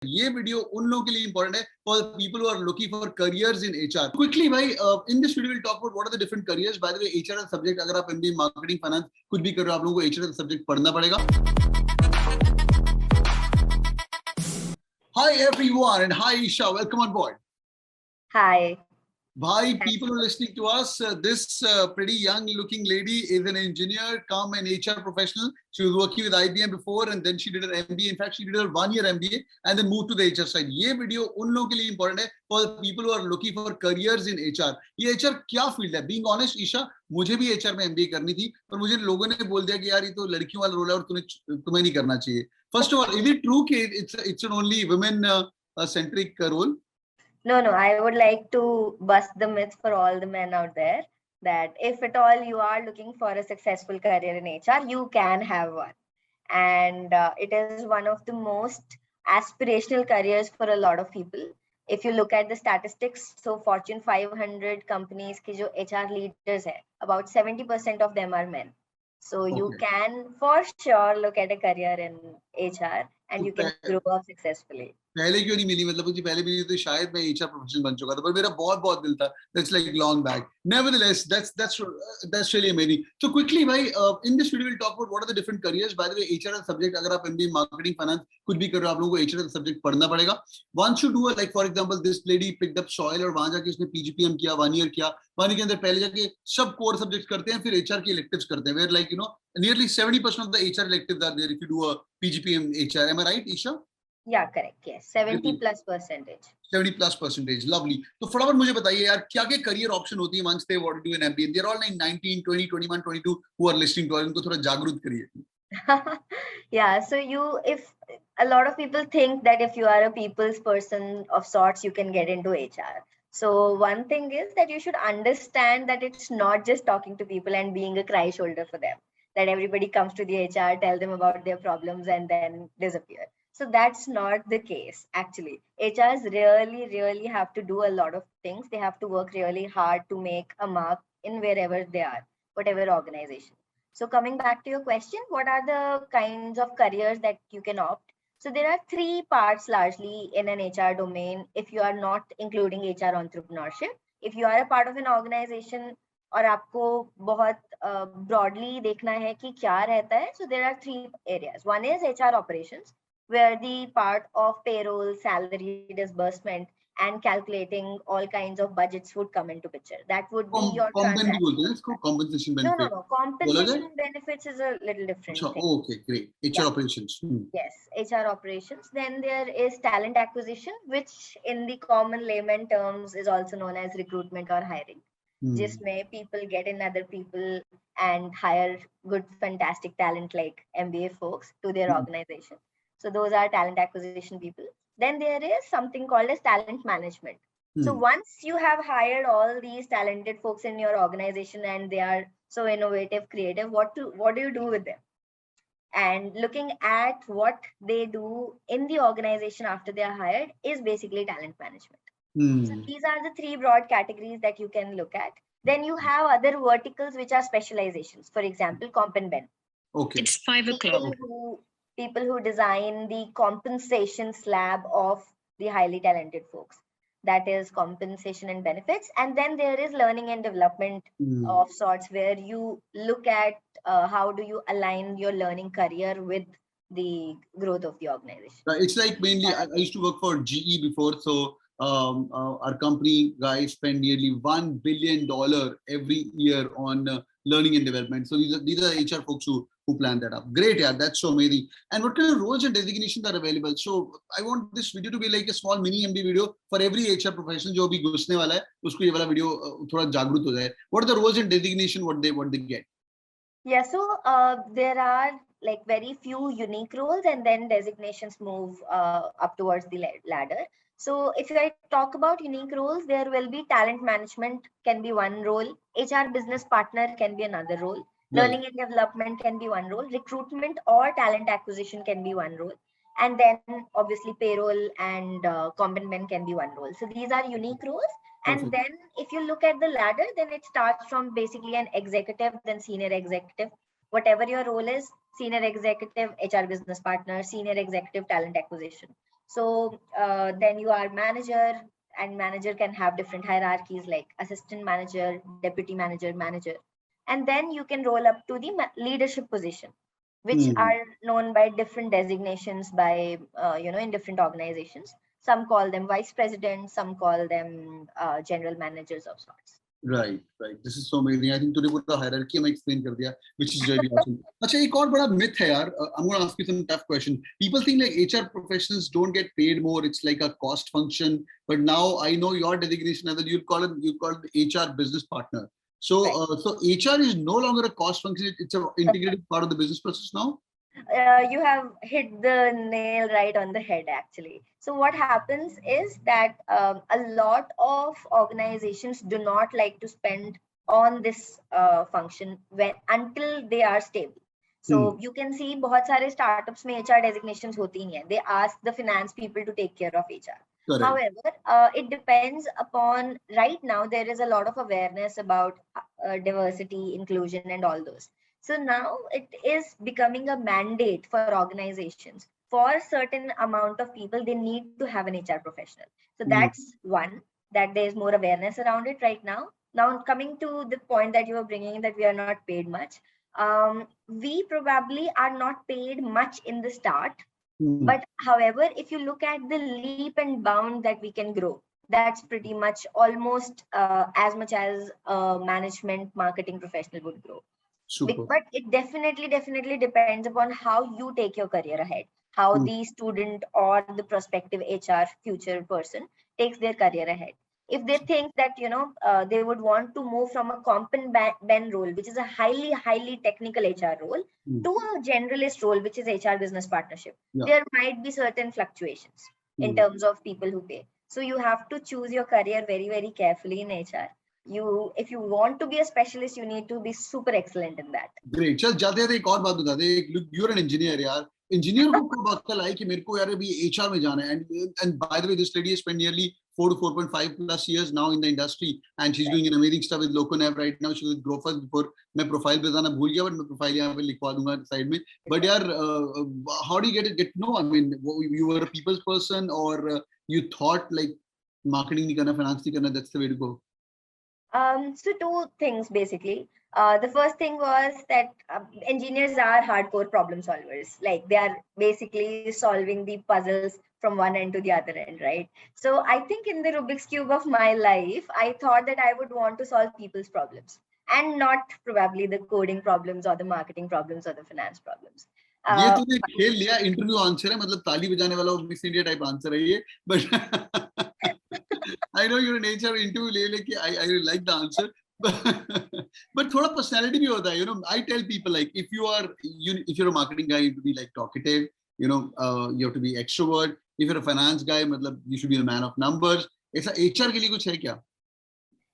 ये वीडियो उन लोगों के लिए इंपॉर्टेंट है for the people who are looking for careers in HR. Quickly, भाई, in this video we'll talk about what are the different careers. By the way, HR as subject, अगर आप MBA marketing finance कुछ भी कर रहे हो, आप लोगों को HR as subject पढ़ना पड़ेगा. Hi everyone and hi Isha, welcome on board. Hi. Bhai, people who are listening to us, this pretty young looking lady is an engineer, come an HR professional. She was working with IBM before and then she did her MBA. In fact, she did her 1-year MBA and then moved to the HR side. ये video उन लोगों के लिए important है for the people who are looking for careers in HR. ये HR क्या field है? Being honest, Isha, मुझे भी HR में MBA करनी थी, पर मुझे लोगों ने बोल दिया कि यार ये तो लड़कियों वाला रोल है और तुम्हें नहीं करना चाहिए. First of all, is it true that it's an only women centric role? No, I would like to bust the myth for all the men out there that if at all you are looking for a successful career in HR, you can have one. And it is one of the most aspirational careers for a lot of people. If you look at the statistics, so Fortune 500 companies ki jo HR leaders hai, about 70% of them are men. So you can for sure look at a career in HR and you can grow up successfully. पहले क्यों नहीं मिली, मतलब मुझे पहले मिली तो शायद मैं HR professional बन चुका था, पर मेरा बहुत दिल था. That's like long back. Nevertheless, that's really amazing. So quickly, भाई, in this video we'll talk about what are the different careers. By the way, HR as subject, अगर आप MBA marketing finance कुछ भी कर रहे हो, आप लोगों को HR as subject पढ़ना पड़ेगा. Once you do it, like for example, this lady picked up soil और वहां जाके उसने PGPM किया, 1 year किया. 1 year के अंदर पहले जाके सब core subjects करते हैं, फिर HR के electives करते हैं. Where like nearly 70% of the HR electives are there if you do a PGPM HR. Am I right, Isha? Yeah, correct. Yes, 70+%. 70+%. Lovely. तो फटाफट मुझे बताइए यार क्या क्या career option होती है once they want to do an MBA. They're all like 19, 20, 21, 22 who are listening to us. उनको थोड़ा जागरूक करिए. Yeah, so if a lot of people think that if you are a people's person of sorts, you can get into HR. So one thing is that you should understand that it's not just talking to people and being a cry shoulder for them, that everybody comes to the HR, tell them about their problems and then disappear. So that's not the case, actually. HRs really have to do a lot of things. They have to work really hard to make a mark in wherever they are, whatever organization. So coming back to your question, what are the kinds of careers that you can opt? So there are 3 parts largely in an HR domain if you are not including HR entrepreneurship. If you are a part of an organization और आपको बहुत broadly देखना है कि क्या रहता है, so there are 3 areas. One is HR operations, where the part of payroll, salary disbursement, and calculating all kinds of budgets would come into picture. That would be your compensation benefit. No. Compensation benefits is a little different thing. Okay, great. HR operations. Yes, HR operations. Then there is talent acquisition, which in the common layman terms is also known as recruitment or hiring. जिसमें people get in other people and hire good, fantastic talent like MBA folks to their organization. So those are talent acquisition people. Then there is something called as talent management. So once you have hired all these talented folks in your organization and they are so innovative, creative, what do you do with them? And looking at what they do in the organization after they are hired is basically talent management. So these are the 3 broad categories that you can look at. Then you have other verticals which are specializations. For example, comp and ben. Okay. It's 5 o'clock. People who design the compensation slab of the highly talented folks. That is compensation and benefits. And then there is learning and development of sorts, where you look at how do you align your learning career with the growth of the organization. It's like mainly, I used to work for GE before. So our company guys spend nearly $1 billion every year on learning and development. So these are HR folks who plan that up. Great, yeah, that's so amazing. And what kind of roles and designations are available? So I want this video to be like a small mini MBA video for every HR professional जो भी घुसने वाला है, उसको ये वाला video थोड़ा जागरूक हो जाए. What are the roles and designation? What they get? Yeah, so there are like very few unique roles, and then designations move up towards the ladder. So if I talk about unique roles, there will be talent management can be one role, HR business partner can be another role, learning and development can be one role, recruitment or talent acquisition can be one role, and then obviously payroll and comp and ben can be one role. So these are unique roles. And then if you look at the ladder, then it starts from basically an executive, then senior executive, whatever your role is, senior executive, HR business partner, senior executive, talent acquisition. So then you are manager, and manager can have different hierarchies like assistant manager, deputy manager, manager. And then you can roll up to the leadership position, which are known by different designations by, in different organizations. Some call them vice president, some call them general managers of sorts. Right. This is so amazing. I think today put the hierarchy I explain kar diya, which is really awesome. Acha, ek aur bada myth hai yaar. I'm going to ask you some tough question. People think like HR professionals don't get paid more. It's like a cost function. But now I know your designation as you call it HR business partner. So so HR is no longer a cost function. It's an integrated part of the business process now. You have hit the nail right on the head, actually. So what happens is that a lot of organizations do not like to spend on this function until they are stable. So you can see बहुत सारे startups में HR designations होती ही हैं. They ask the finance people to take care of HR. Correct. However, it depends upon, right now there is a lot of awareness about diversity, inclusion, and all those. So now it is becoming a mandate for organizations. For a certain amount of people, they need to have an HR professional. So that's one, that there's more awareness around it right now. Now, coming to the point that you were bringing, that we are not paid much. We probably are not paid much in the start. But however, if you look at the leap and bound that we can grow, that's pretty much almost as much as a management marketing professional would grow. Super. But it definitely depends upon how you take your career ahead, how the student or the prospective HR future person takes their career ahead. If they think that, they would want to move from a comp and ben role, which is a highly technical HR role, to a generalist role, which is HR business partnership, there might be certain fluctuations in terms of people who pay. So you have to choose your career very carefully in HR. If you want to be a specialist, you need to be super excellent in that. Great. चल जाते हैं एक और बात बता दे. Look, you're an engineer यार. Engineer को कोई बात कल आई कि मेरे को यार अभी HR में जाना है. And by the way, this lady has spent nearly 4 to 4.5 plus years now in the industry, and she's doing an amazing stuff with Loconav right now. She was with Growfers before. मैं profile बताना भूल गया, but मैं profile यहाँ पे लिखवा दूँगा side में. But यार, how do you get to know? I mean, you were a people's person, or you thought like marketing नहीं करना, finance नहीं करना, that's the way to go. So two things basically. The first thing was that engineers are hardcore problem solvers. Like they are basically solving the puzzles from one end to the other end, right? So I think in the Rubik's Cube of my life, I thought that I would want to solve people's problems and not probably the coding problems or the marketing problems or the finance problems. ये तूने खेल लिया, interview answer है, मतलब ताली बजाने वाला miss India type answer है ये, but I know you're an HR interview ले लेके I really like the answer, but थोड़ा personality भी होता है, I tell people like if you're a marketing guy, you have to be like talkative, you have to be extrovert. If you're a finance guy, मतलब you should be a man of numbers. ऐसा HR के लिए कुछ है क्या?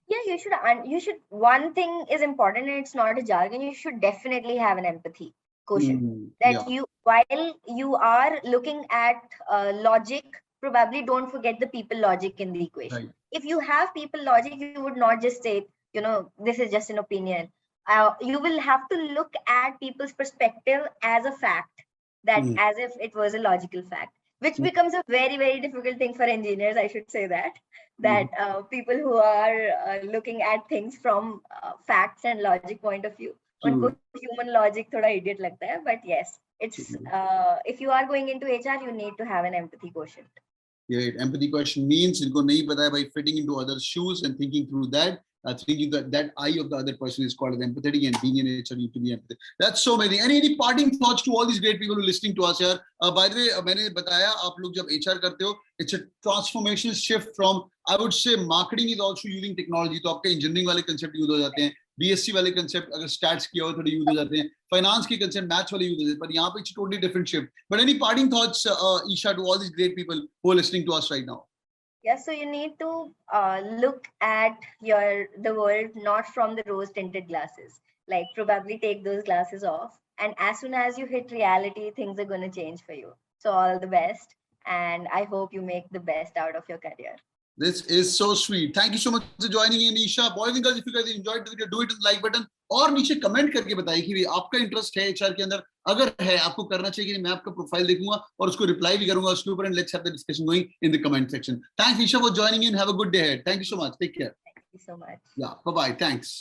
Yeah, you should. One thing is important, and it's not a jargon. You should definitely have an empathy quotient. While you are looking at logic, probably don't forget the people logic in the equation. Right. If you have people logic, you would not just say, this is just an opinion. You will have to look at people's perspective as a fact, that as if it was a logical fact, which becomes a very difficult thing for engineers. I should say that people who are looking at things from facts and logic point of view, unko human logic thoda idiot lagta hai, but yes, it's if you are going into HR, you need to have an empathy quotient. Yeah, empathy quotient means इनको नहीं पता है by fitting into others' shoes and thinking through that. Thinking that eye of the other person is called as empathetic, and being in HR, you to be empathetic. That's so amazing. Any parting thoughts to all these great people who are listening to us here? By the way, मैंने बताया आप लोग जब HR करते हो, it's a transformational shift from, I would say, marketing is also using technology. तो आपके engineering वाले concept use हो जाते हैं, BSc वाले concept अगर stats किया हो थोड़े use हो जाते हैं, finance के concept maths वाले use हो जाते हैं, पर यहाँ पे it's a totally different shift. But any parting thoughts, Isha, to all these great people who are listening to us right now? Yeah, so you need to look at the world not from the rose-tinted glasses. Like probably take those glasses off, and as soon as you hit reality, things are going to change for you. So all the best, and I hope you make the best out of your career. This is so sweet. Thank you so much for joining in, Isha. Boys and girls, if you guys enjoyed the video, do it with the like button. और नीचे comment करके बताइए कि आपका interest है HR के अंदर, अगर है आपको करना चाहिए कि मैं आपका प्रोफाइल देखूंगा और उसको रिप्लाई भी करूंगा उसके ऊपर, and let's have the discussion going in the comment section. Thanks Isha for joining in. Have a good day ahead. Thank you so much. Take care. Thank you so much. Yeah, bye bye. Thanks.